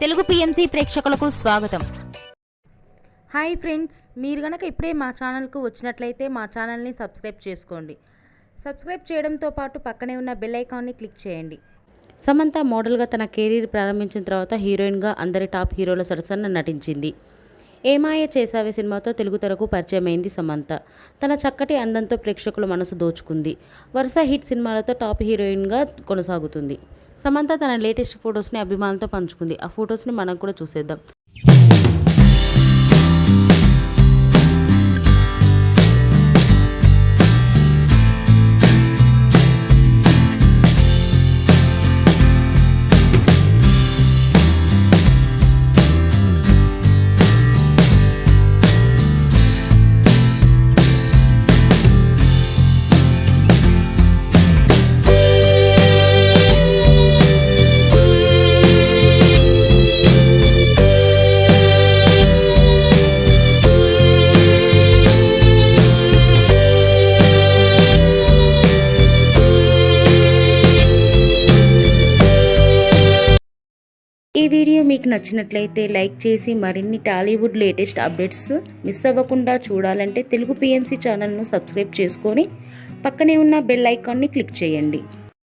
Telugu PMC ప్రేక్షకులకు స్వాగతం. Hi friends, మీరు గనక ఇప్పుడే మా ఛానల్కు వచ్చినట్లయితే మా ఛానల్ని సబ్స్క్రైబ్ చేసుకోండి. సబ్స్క్రైబ్ చేయడంతో పాటు పక్కనే ఉన్న బెల్ ఐకాన్ని క్లిక్ చేయండి. సమంత మోడల్గా తన కెరీర్ ప్రారంభించిన తర్వాత హీరోయిన్గా అందరి టాప్ హీరోల సరసన నటించింది. ఏమాయ చేసావే సినిమాతో తెలుగు తెరకు పరిచయమైంది సమంత. తన చక్కటి అందంతో ప్రేక్షకుల మనసు దోచుకుంది. వరుస హిట్ సినిమాలతో టాప్ హీరోయిన్గా కొనసాగుతుంది. సమంత తన లేటెస్ట్ ఫొటోస్ని అభిమానులతో పంచుకుంది. ఆ ఫొటోస్ని మనం కూడా చూసేద్దాం. ఈ వీడియో మీకు నచ్చినట్లయితే లైక్ చేసి మరిన్ని టాలీవుడ్ లేటెస్ట్ అప్డేట్స్ మిస్ అవ్వకుండా చూడాలంటే తెలుగు పిఎంసి ఛానల్ను సబ్స్క్రైబ్ చేసుకొని పక్కనే ఉన్న బెల్ ఐకాన్ని క్లిక్ చేయండి.